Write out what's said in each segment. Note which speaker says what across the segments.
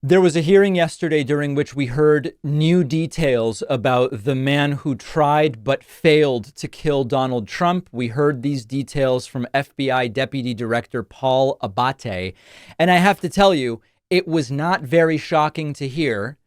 Speaker 1: There was a hearing yesterday during which we heard new details about the man who tried but failed to kill Donald Trump. We heard these details from FBI Deputy Director Paul Abate. And I have to tell you, it was not very shocking to hear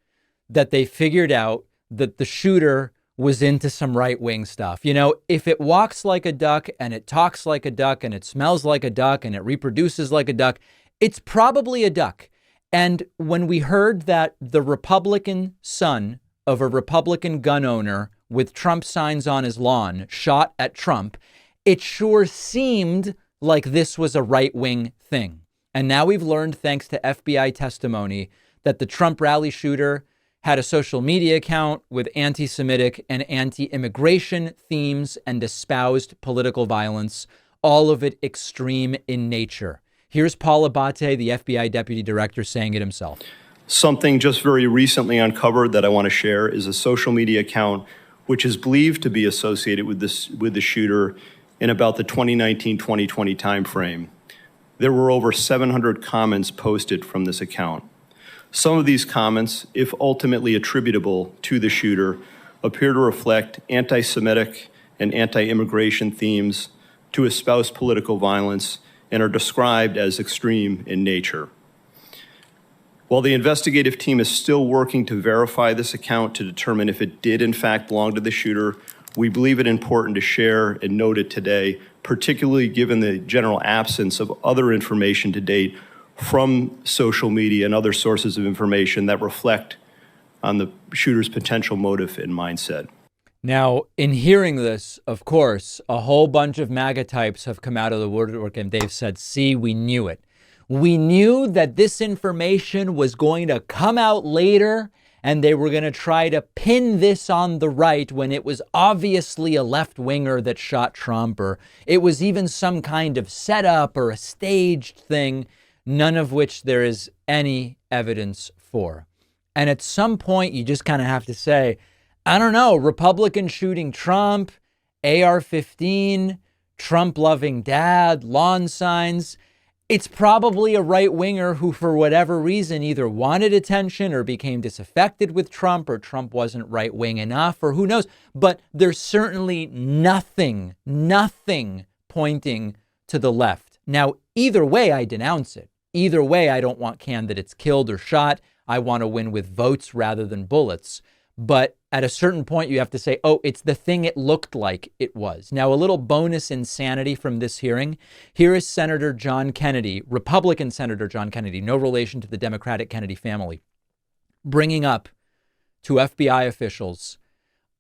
Speaker 1: that they figured out that the shooter was into some right-wing stuff. You know, if it walks like a duck and it talks like a duck and it smells like a duck and it reproduces like a duck, it's probably a duck. And when we heard that the Republican son of a Republican gun owner with Trump signs on his lawn shot at Trump, it sure seemed like this was a right-wing thing. And now we've learned, thanks to FBI testimony, that the Trump rally shooter had a social media account with anti-Semitic and anti-immigration themes and espoused political violence, all of it extreme in nature. Here's Paul Abate, the FBI deputy director, saying it himself.
Speaker 2: Something just very recently uncovered that I want to share is a social media account which is believed to be associated with the shooter in about the 2019-2020 timeframe. There were over 700 comments posted from this account. Some of these comments, if ultimately attributable to the shooter, appear to reflect anti-Semitic and anti-immigration themes, to espouse political violence, and are described as extreme in nature. While the investigative team is still working to verify this account to determine if it did in fact belong to the shooter, we believe it important to share and note it today, particularly given the general absence of other information to date from social media and other sources of information that reflect on the shooter's potential motive and mindset.
Speaker 1: Now, in hearing this, of course, a whole bunch of MAGA types have come out of the woodwork and they've said, see, we knew it. We knew that this information was going to come out later and they were going to try to pin this on the right when it was obviously a left-winger that shot Trump, or it was even some kind of setup or a staged thing, none of which there is any evidence for. And at some point, you just kind of have to say, I don't know, Republican shooting Trump, AR-15, Trump-loving dad, lawn signs. It's probably a right-winger who, for whatever reason, either wanted attention or became disaffected with Trump, or Trump wasn't right-wing enough, or who knows. But there's certainly nothing pointing to the left. Now, either way, I denounce it. Either way, I don't want candidates killed or shot. I want to win with votes rather than bullets. But at a certain point, you have to say, oh, it's the thing it looked like it was. Now, a little bonus insanity from this hearing. Here is Senator John Kennedy, Republican Senator John Kennedy, no relation to the Democratic Kennedy family, bringing up to FBI officials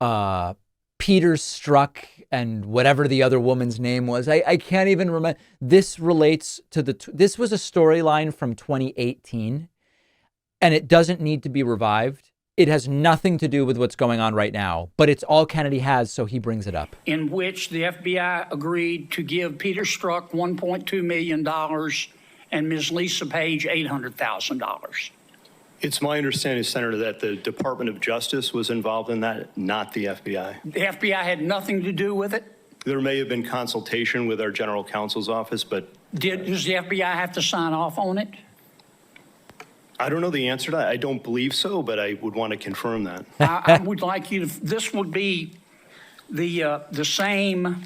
Speaker 1: Peter Strzok and whatever the other woman's name was. I can't even remember. This relates to this was a storyline from 2018, and it doesn't need to be revived. It has nothing to do with what's going on right now, but it's all Kennedy has, so he brings it up.
Speaker 3: In which the FBI agreed to give Peter Strzok $1.2 million and Ms. Lisa Page $800,000.
Speaker 2: It's my understanding, Senator, that the Department of Justice was involved in that, not the FBI.
Speaker 3: The FBI had nothing to do with it?
Speaker 2: There may have been consultation with our general counsel's office, but...
Speaker 3: Does the FBI have to sign off on it?
Speaker 2: I don't know the answer to that. I don't believe so, but I would want to confirm that.
Speaker 3: I would like you to, this would be the same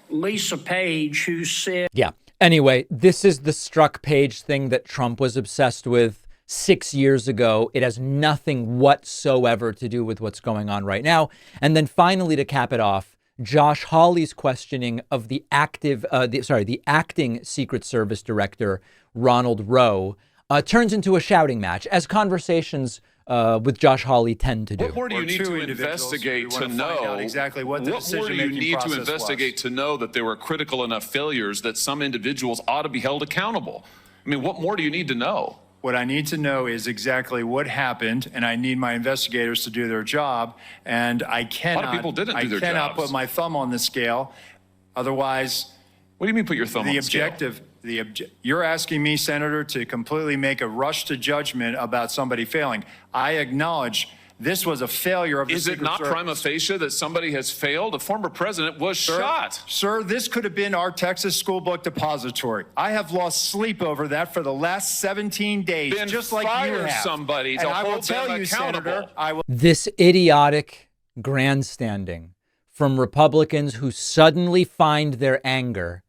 Speaker 3: Lisa Page who said...
Speaker 1: Yeah. Anyway, this is the Strzok Page thing that Trump was obsessed with 6 years ago. It has nothing whatsoever to do with what's going on right now. And then finally, to cap it off, Josh Hawley's questioning of the acting Secret Service director, Ronald Rowe, turns into a shouting match, as conversations with Josh Hawley tend to do.
Speaker 4: What more do you need to investigate to know
Speaker 5: exactly what the decision-making process was?
Speaker 4: To know that there were critical enough failures that some individuals ought to be held accountable? I mean, what more do you need to know?
Speaker 5: What I need to know is exactly what happened, and I need my investigators to do their job. And I cannot.
Speaker 4: A lot of people didn't do their jobs.
Speaker 5: I cannot put my thumb on the scale. Otherwise,
Speaker 4: what do you mean put your thumb on the scale?
Speaker 5: You're asking me, Senator, to completely make a rush to judgment about somebody failing. I acknowledge This was a failure of the
Speaker 4: Is it
Speaker 5: Secret
Speaker 4: not
Speaker 5: Service.
Speaker 4: prima facie that somebody has failed? A former president was shot.
Speaker 5: Sir, this could have been our Texas school book depository. I have lost sleep over that for the last 17 days,
Speaker 4: Then
Speaker 5: just like you
Speaker 4: fire
Speaker 5: have.
Speaker 4: somebody to
Speaker 5: and I will
Speaker 4: hold them
Speaker 5: tell you,
Speaker 4: accountable.
Speaker 5: Senator, I will.
Speaker 1: This idiotic grandstanding from Republicans who suddenly find their anger,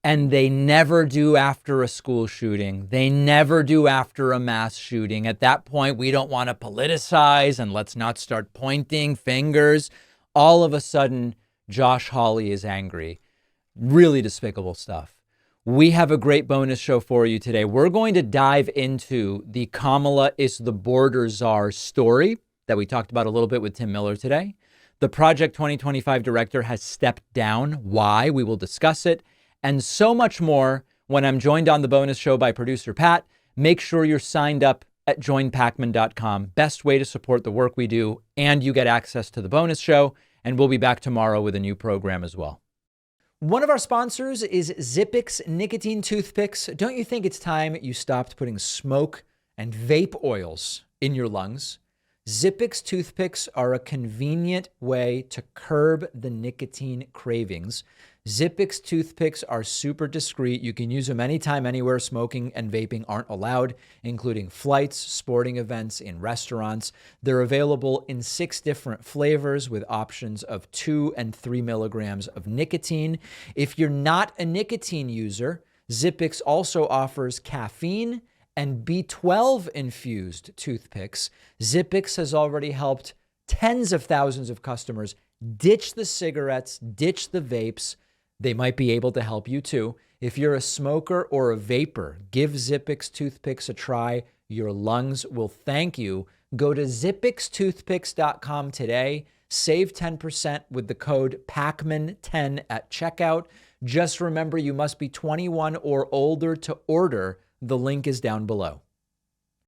Speaker 1: and they never do after a school shooting. They never do after a mass shooting. At that point, we don't want to politicize and let's not start pointing fingers. All of a sudden, Josh Hawley is angry. Really despicable stuff. We have a great bonus show for you today. We're going to dive into the Kamala is the border czar story that we talked about a little bit with Tim Miller today. The Project 2025 director has stepped down. Why? We will discuss it. And so much more when I'm joined on the bonus show by producer Pat. Make sure you're signed up at joinpacman.com. Best way to support the work we do, and you get access to the bonus show. And we'll be back tomorrow with a new program as well. One of our sponsors is Zippix nicotine toothpicks. Don't you think it's time you stopped putting smoke and vape oils in your lungs? Zippix toothpicks are a convenient way to curb the nicotine cravings. Zippix toothpicks are super discreet. You can use them anytime, anywhere smoking and vaping aren't allowed, including flights, sporting events, in restaurants. They're available in 6 different flavors with options of 2 and 3 milligrams of nicotine. If you're not a nicotine user, Zippix also offers caffeine and B12 infused toothpicks. Zippix has already helped tens of thousands of customers ditch the cigarettes, ditch the vapes. They might be able to help you too. If you're a smoker or a vapor, give Zippix toothpicks a try. Your lungs will thank you. Go to zippixtoothpicks.com today. Save 10% with the code PACMAN10 at checkout. Just remember, you must be 21 or older to order. The link is down below.